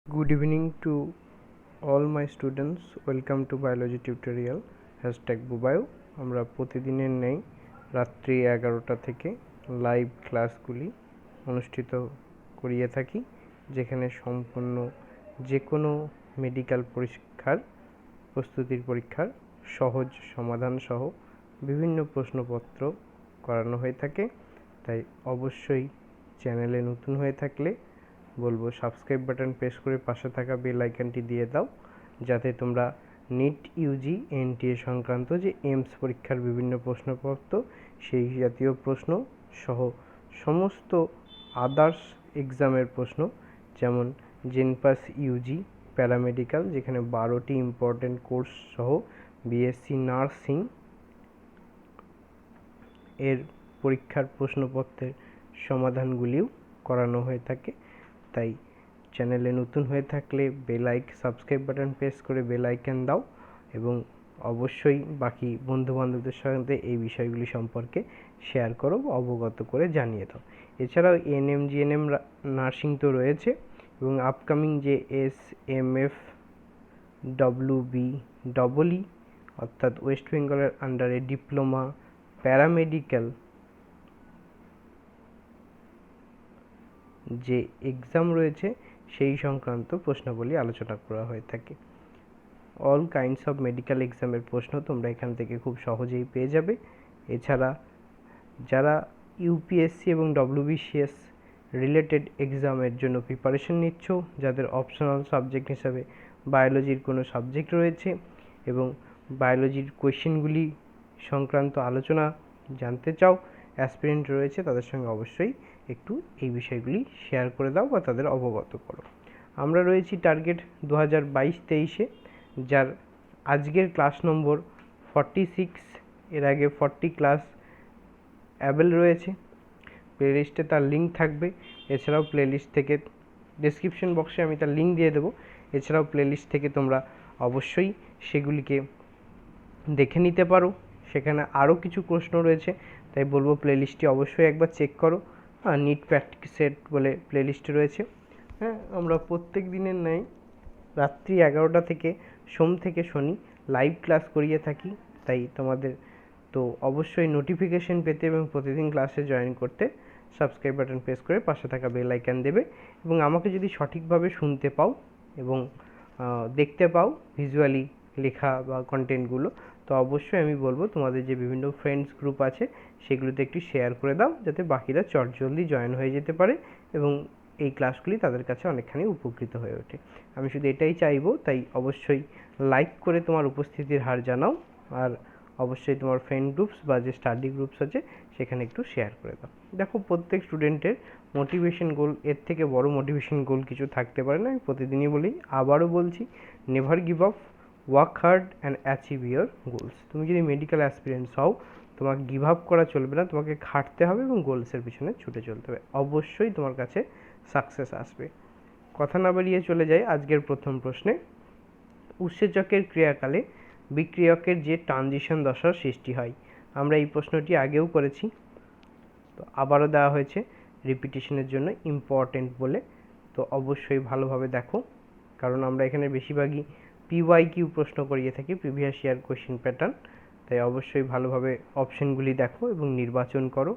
Good evening to all my students. Welcome to biology tutorial #Bubio. আমরা প্রতিদিনের নেই রাত্রি 11টা থেকে লাইভ ক্লাসগুলি অনুষ্ঠিত করিয়ে থাকি, যেখানে সম্পূর্ণ যে কোনো মেডিকেল পরীক্ষার প্রস্তুতির পরীক্ষার সহজ সমাধান সহ বিভিন্ন প্রশ্নপত্র করানো হয়ে থাকে। তাই অবশ্যই চ্যানেলে নতুন হয়ে থাকলে বলবো সাবস্ক্রাইব বাটন প্রেস করে পাশে থাকা বেল আইকনটি দিয়ে দাও, যাতে তোমরা নিট ইউজি এনটিএ সংক্রান্ত যে এইমস পরীক্ষার বিভিন্ন প্রশ্নপত্র সেই জাতীয় প্রশ্ন সহ সমস্ত আদার্স এক্সামের প্রশ্ন, যেমন জেনপাস ইউজি প্যারামেডিক্যাল, যেখানে 12টি ইম্পর্টেন্ট কোর্স সহ বিএসসি নার্সিং এর পরীক্ষার প্রশ্নপত্রের সমাধানগুলিও করানো হয়ে থাকে। তাই চ্যানেলে নতুন হয়ে থাকলে সাবস্ক্রাইব বাটন প্রেস করে বেল আইকন দাও এবং অবশ্যই বাকি বন্ধুবান্ধবদের সাথে এই বিষয়গুলি সম্পর্কে শেয়ার করো, অবগত করে জানিয়ে দাও। এছাড়াও ANM-GNM নার্সিং তো রয়েছে, এবং আপকামিং যে SMFWBEE অর্থাৎ ওয়েস্ট বেঙ্গলের আন্ডারে ডিপ্লোমা প্যারামেডিক্যাল যে এক্সাম রয়েছে সেই সংক্রান্ত প্রশ্নাবলী আলোচনা করা হয়ে থাকে। অল কাইন্ডস অফ মেডিকেল এক্সামের প্রশ্ন তোমরা এখান থেকে খুব সহজেই পেয়ে যাবে। এছাড়া যারা ইউপিএসসি এবং WBCS রিলেটেড এক্সামের জন্য প্রিপারেশন নিচ্ছ, যাদের অপশনাল সাবজেক্ট হিসাবে বায়োলজির কোনো সাবজেক্ট রয়েছে এবং বায়োলজির কোয়েশ্চেনগুলি সংক্রান্ত আলোচনা জানতে চাও, অ্যাসপিরেন্ট রয়েছে, তাদের সঙ্গে অবশ্যই একটু এই বিষয়গুলি শেয়ার করে দাও বা তাদের অবগত করো। আমরা রয়েছি টার্গেট 2022-23-এ, যার আজকের ক্লাস নম্বর 46। এর আগে 40 ক্লাস অ্যাভেল রয়েছে, প্লেলিস্টে তার লিঙ্ক থাকবে। এছাড়াও প্লেলিস্ট থেকে ডেসক্রিপশন বক্সে আমি তার লিঙ্ক দিয়ে দেবো। এছাড়াও প্লেলিস্ট থেকে তোমরা অবশ্যই সেগুলিকে দেখে নিতে পারো, সেখানে আরও কিছু প্রশ্ন রয়েছে, তাই বলবো প্লেলিস্টটি অবশ্যই একবার চেক করো। নিট প্র্যাকটিস সেট বলে প্লেলিস্ট রয়েছে। আমরা প্রত্যেক দিনের ন্যায় রাত্রি 11টা থেকে সোম থেকে শনি লাইভ ক্লাস করিয়ে থাকি, তাই তোমাদের তো অবশ্যই নোটিফিকেশন পেতে এবং প্রতিদিন ক্লাসে জয়েন করতে সাবস্ক্রাইব বাটন প্রেস করে পাশে থাকা বেল আইকন দেবে। এবং আমাকে যদি সঠিকভাবে শুনতে পাও এবং দেখতে পাও ভিজুয়ালি লেখা বা কন্টেন্টগুলো, তো অবশ্যই আমি বলবো তোমাদের যে বিভিন্ন ফ্রেন্ডস গ্রুপ আছে সেগুলোতে একটু শেয়ার করে দাও, যাতে বাকিরা চটজলদি জয়েন হয়ে যেতে পারে এবং এই ক্লাসগুলি তাদের কাছে অনেকখানি উপকৃত হয়ে ওঠে। আমি শুধু এটাই চাইবো, তাই অবশ্যই লাইক করে তোমার উপস্থিতির হার জানাও, আর অবশ্যই তোমার ফ্রেন্ড গ্রুপস বা যে স্টাডি গ্রুপস আছে সেখানে একটু শেয়ার করে দাও। দেখো, প্রত্যেক স্টুডেন্টের মোটিভেশন গোল, এর থেকে বড় মোটিভেশন গোল কিছু থাকতে পারে না। আমি প্রতিদিনই বলি, আবারও বলছি, never give up, work hard and achieve your goals. তুমি যদি মেডিকেল অ্যাসপিরেন্টস হও, তোমাকে গিভ আপ করা চলবে না, তোমাকে খাটতে হবে এবং গোলসের পিছনে ছুটে চলতে হবে। অবশ্যই তোমার কাছে সাকসেস আসবে। কথা না বাড়িয়ে চলে যাই আজকের প্রথম প্রশ্নে। উৎসেচকের ক্রিয়াকালে বিক্রিয়কের যে ট্রানজিশন দশার সৃষ্টি হয়। আমরা এই প্রশ্নটি আগেও করেছি, তো আবারও দেওয়া হয়েছে রিপিটেশনের জন্য ইম্পর্টেন্ট বলে। তো অবশ্যই ভালোভাবে দেখো, কারণ আমরা এখানে বেশিরভাগই PYQ প্রশ্ন করিয়ে থাকি, প্রিভিয়াস ইয়ার কোয়েশ্চেন প্যাটার্ন। তাই অবশ্যই ভালোভাবে অপশনগুলি দেখো এবং নির্বাচন করো।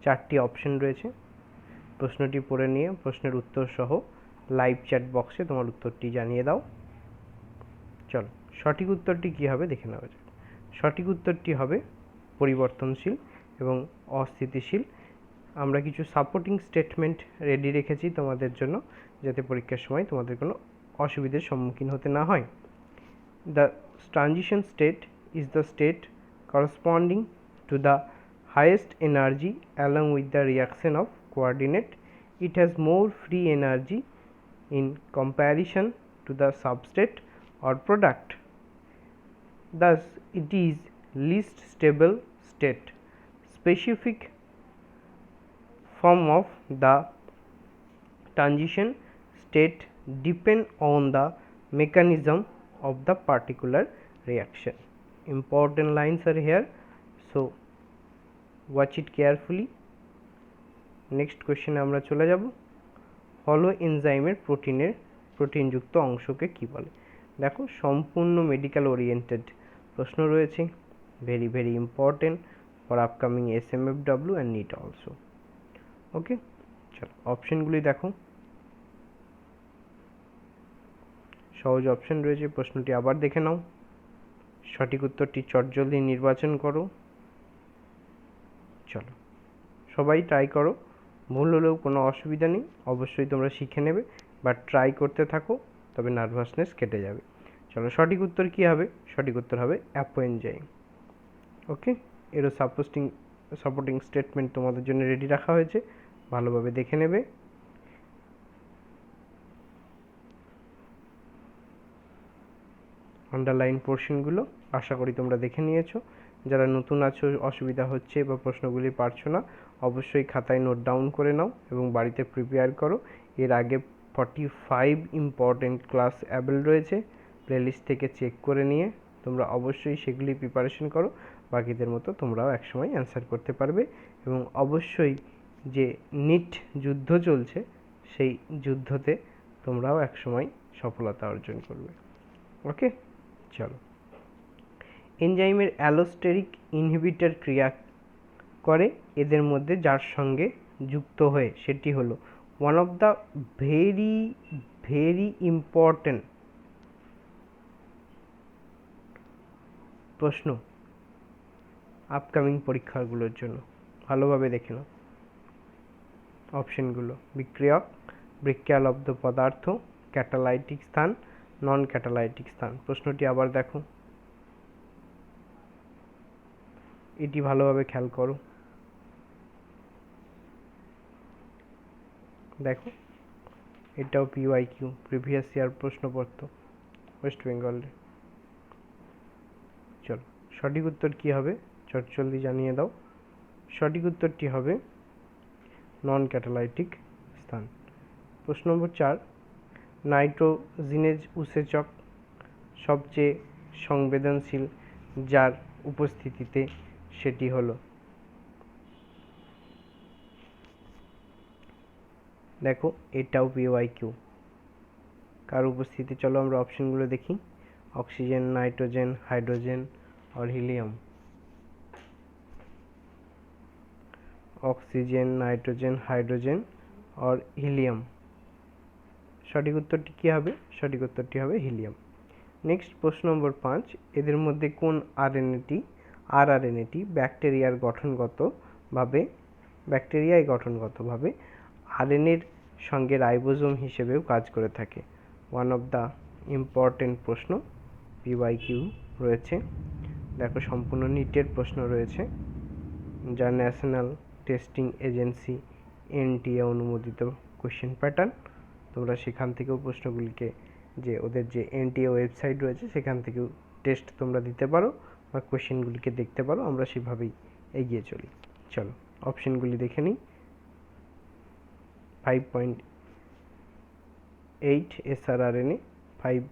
4টি অপশন রয়েছে। প্রশ্নটি পড়ে নিয়ে প্রশ্নের উত্তর সহ লাইভ চ্যাট বক্সে তোমার উত্তরটি জানিয়ে দাও। চলো, সঠিক উত্তরটি কী হবে দেখে নেওয়া যাক। সঠিক উত্তরটি হবে পরিবর্তনশীল এবং অস্থিতিশীল। আমরা কিছু সাপোর্টিং স্টেটমেন্ট রেডি রেখেছি তোমাদের জন্য, যাতে পরীক্ষার সময় তোমাদের কোনো অসুবিধার সম্মুখীন হতে না হয়। The transition state is the state corresponding to the highest energy along with the reaction of coordinate. It has more free energy in comparison to the substrate or product. Thus, it is least stable state. Specific form of the transition state depend on the mechanism of the particular reaction. Important lines are here, so watch it carefully. Next কোয়েশ্চেনে আমরা চলে যাব। হলো এনজাইমের প্রোটিনযুক্ত অংশকে কি বলে? দেখো সম্পূর্ণ মেডিকেল ওরিয়েন্টেড প্রশ্ন রয়েছে, very very important for upcoming SMFW and NEET also. Okay, চলো অপশনগুলি দেখো, সহজ অপশন রয়েছে, প্রশ্নটি আবার দেখে নাও, সঠিক উত্তরটি চটজলদি নির্বাচন করো। চলো সবাই ট্রাই করো, ভুল হলেও কোনো অসুবিধা নেই, অবশ্যই তোমরা শিখে নেবে, বাট ট্রাই করতে থাকো, তবে নার্ভাসনেস কেটে যাবে। চলো সঠিক উত্তর কী হবে? সঠিক উত্তর হবে অ্যাপোএনজাইম। ওকে, এরও সাপোর্টিং স্টেটমেন্ট তোমাদের জন্য রেডি রাখা হয়েছে, ভালোভাবে দেখে নেবে। আন্ডারলাইন পোর্শনগুলো আশা করি তোমরা দেখে নিয়েছো। যারা নতুন আছো, অসুবিধা হচ্ছে বা প্রশ্নগুলি পারছো না, অবশ্যই খাতায় নোট ডাউন করে নাও এবং বাড়িতে প্রিপেয়ার করো। এর আগে 45 ইম্পর্টেন্ট ক্লাস অ্যাভেল রয়েছে, প্লেলিস্ট থেকে চেক করে নিয়ে তোমরা অবশ্যই সেগুলি প্রিপারেশন করো, বাকিদের মতো তোমরাও একসময় অ্যান্সার করতে পারবে। এবং অবশ্যই যে নিট যুদ্ধ চলছে, সেই যুদ্ধতে তোমরাও একসময় সফলতা অর্জন করবে। ওকে, চলো এনজাইমের অ্যালোস্টেরিক ইনহিবিটর ক্রিয়া করে এদের মধ্যে যার সঙ্গে যুক্ত হয়ে, সেটি হলো one of the very very important প্রশ্ন আপকামিং পরীক্ষাগুলোর জন্য, ভালোভাবে দেখে নাও অপশনগুলো। বিক্রিয়ক, বিক্রিয়ালব্ধ পদার্থ, ক্যাটালাইটিক স্থান, নন ক্যাটালাইটিক স্থান। প্রশ্নটি আবার দেখো, এটি ভালোভাবে খেয়াল করো। দেখো এটাও PYQ, প্রিভিয়াস ইয়ার প্রশ্নপত্র ওয়েস্ট বেঙ্গলে। চলো সঠিক উত্তর কী হবে চটজলদি জানিয়ে দাও। সঠিক উত্তরটি হবে নন ক্যাটালাইটিক স্থান। প্রশ্ন নম্বর 4, নাইট্রোজিনেজ উৎসেচক সবচেয়ে সংবেদনশীল যার উপস্থিতিতে, সেটি হলো, দেখো এটাও PYQ, কার উপস্থিতি? চলো আমরা অপশনগুলো দেখি। অক্সিজেন, নাইট্রোজেন, হাইড্রোজেন और হিলিয়াম। অক্সিজেন, নাইট্রোজেন, হাইড্রোজেন और হিলিয়াম। সঠিক উত্তরটি কী হবে? সঠিক উত্তরটি হবে হিলিয়াম। নেক্সট প্রশ্ন নম্বর 5, এদের মধ্যে কোন RNAটি ব্যাকটেরিয়ায় গঠনগতভাবে আরএনএর সঙ্গে রাইবোজোম হিসেবেও কাজ করে থাকে? ওয়ান অফ দ্য ইম্পর্টেন্ট প্রশ্ন, PYQ রয়েছে। দেখো সম্পূর্ণ নিটের প্রশ্ন রয়েছে, যা ন্যাশনাল টেস্টিং এজেন্সি NTA অনুমোদিত কোশ্চেন প্যাটার্ন। তোমরা সেখান থেকেও প্রশ্নগুলিকে, যে ওদের যে NTA ওয়েবসাইট রয়েছে সেখান থেকেও টেস্ট তোমরা দিতে পারো বা কোশ্চেনগুলিকে দেখতে পারো। আমরা সেভাবেই এগিয়ে চলি। চলো অপশনগুলি দেখে নিই। 5.8 SRRNA, 5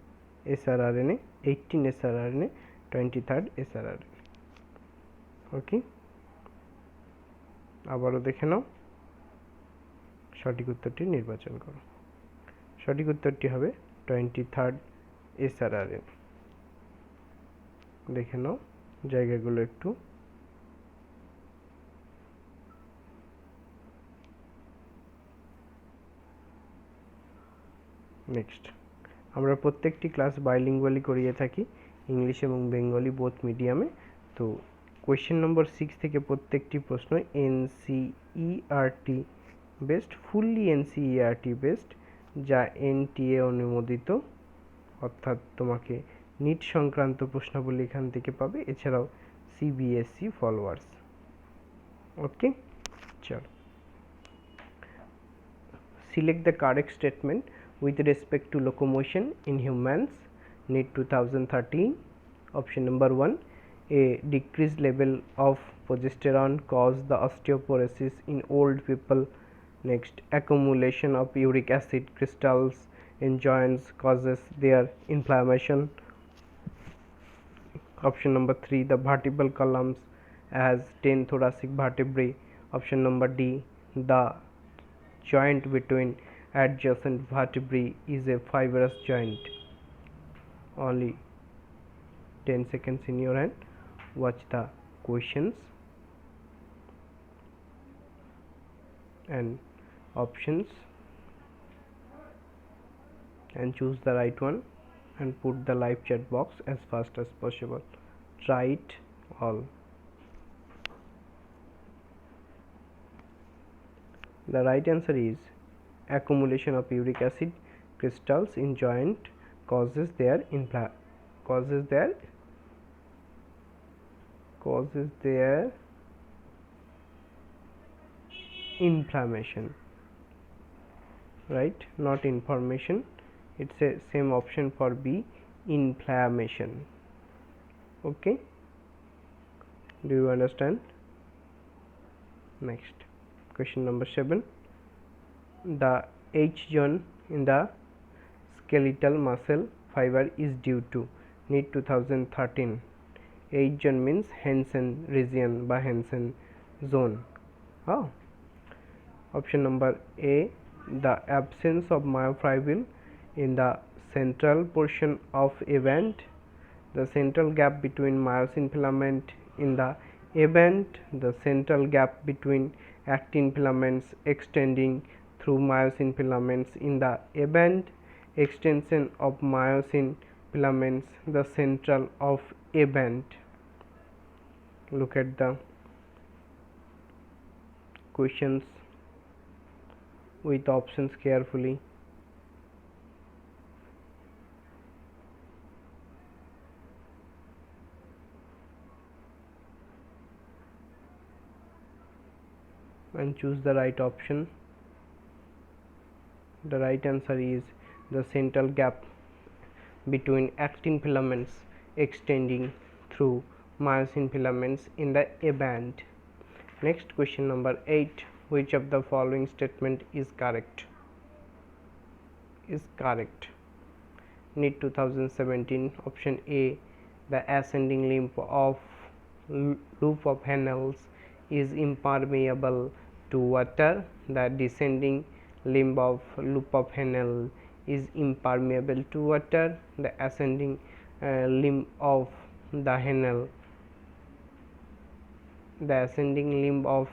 SRRNA, 18 SRRNA, 23rd SRRNA। ওকে, আবারও দেখে নাও, সঠিক উত্তরটি নির্বাচন করো। সঠিক উত্তরটি হবে 23rd SRRNA। দেখে নাও জায়গাগুলো একটু। নেক্সট, আমরা প্রত্যেকটি ক্লাস বাইলিঙ্গুয়ালি করিয়ে থাকি, ইংলিশ এবং বেঙ্গলি বোথ মিডিয়ামে। তো কোয়েশ্চেন নম্বর 6 থেকে প্রত্যেকটি প্রশ্ন NCERT based, fully NCERT based, যা NTA অনুমোদিত, অর্থাৎ তোমাকে নিট সংক্রান্ত প্রশ্নাবলী এখান থেকে পাবে, এছাড়াও CBSE ফলোয়ার্স। ওকে, চলো select the correct statement with respect to locomotion in humans, NEET 2013. Option number 1, a decreased level of progesterone causes the osteoporosis in old people. Next, accumulation of uric acid crystals in joints causes their inflammation. Option number 3, the vertebral columns has 10 thoracic vertebrae. Option number D, the joint between adjacent vertebrae is a fibrous joint? Only 10 seconds in your hand. Watch the questions and options and choose the right one and put the live chat box as fast as possible. Try it all. The right answer is accumulation of uric acid crystals in joint causes their inflammation, right? Not information. It's a same option for B, inflammation. Okay, do you understand? Next, question number 7. The H zone in the skeletal muscle fiber is due to Neet 2013. H zone means Hansen region by Hansen zone. Oh. Option number A, the absence of myofibril in the central portion of a band, the central gap between myosin filament in the A band, the central gap between actin filaments extending through myosin filaments in the A band, extension of myosin filaments, the central of A band. Look at the questions with options carefully. And choose the right option. The right answer is the central gap between actin filaments extending through myosin filaments in the A band. Next, question number 8. Which of the following statement is correct? Neet 2017. Option A, the ascending limb of loop of Henel's is impermeable to water. The descending limb of loop of Henel is impermeable to water. The ascending limb of the Henel, the ascending limb of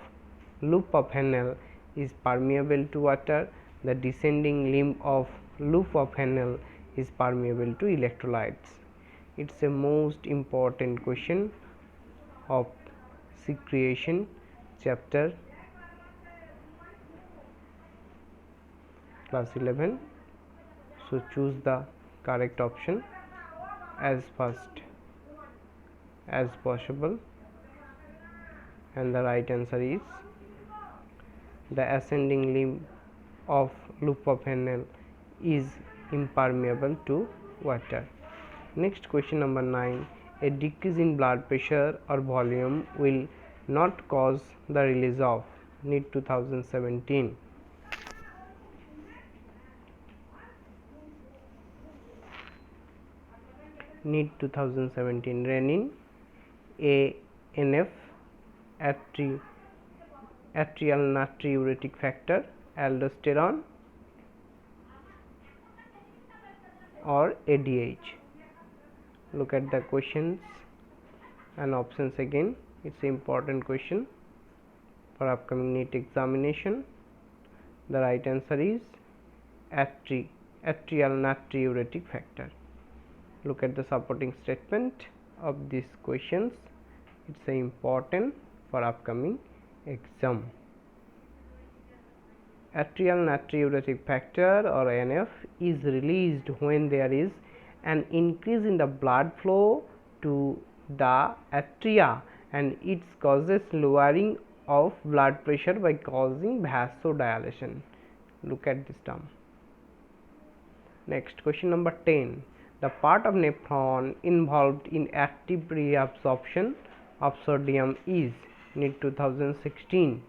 loop of Henel is permeable to water. The descending limb of loop of Henel is permeable to electrolytes. It's a most important question of secretion chapter class 11. So choose the correct option as fast as possible, and the right answer is the ascending limb of loop of Henel is impermeable to water. Next, question number 9. A decrease in blood pressure or volume will not cause the release of Neet 2017. Neet 2017. Renin, ANF, atrial natriuretic factor, aldosterone, or ADH. Look at the questions and options again. It's an important question for upcoming Neet examination. The right answer is atrial natriuretic factor. Look at the supporting statement of these questions. It's important for upcoming exam. Atrial natriuretic factor or ANF is released when there is an increase in the blood flow to the atria, and it causes lowering of blood pressure by causing vasodilation. Look at this term. Next, question number 10. The part of nephron involved in active reabsorption of sodium is Neet 2016.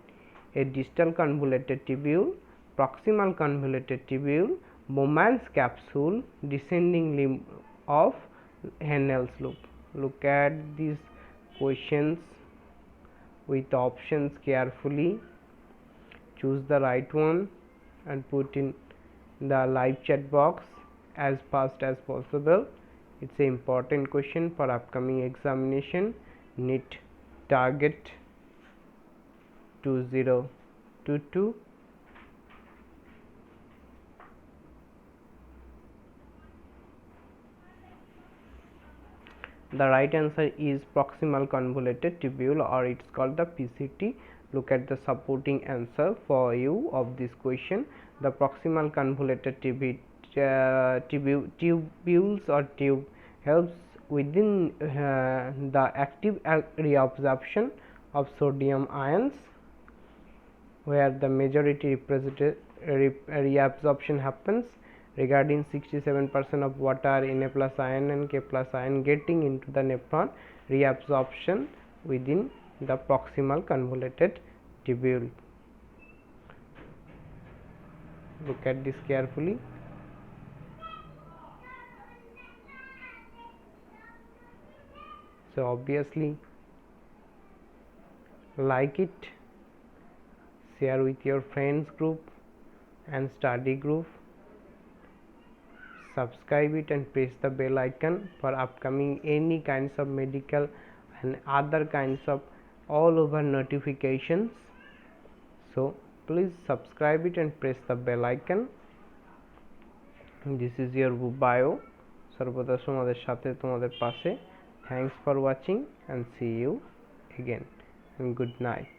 A distal convoluted tubule, proximal convoluted tubule, Bowman's capsule, descending limb of Henel's loop. Look at these questions with options carefully. Choose the right one and put in the live chat box as fast as possible. It's an important question for upcoming examination. Neet target 2022. The right answer is proximal convoluted tubule, or it's called the PCT. Look at the supporting answer for you of this question. The proximal convoluted tubules or tube helps within the active reabsorption of sodium ions, where the majority reabsorption happens. Regarding 67% of water, Na plus ion and K plus ion getting into the nephron, reabsorption within the proximal convoluted tubule. Look at this carefully. So obviously like it, share with your friends group and study group, subscribe it and press the bell icon for upcoming any kinds of medical and other kinds of all over notifications. So please subscribe it and press the bell icon. This is your Bubio, সর্বদা তোমাদের সাথে তোমাদের পাশে. Thanks for watching and see you again and good night.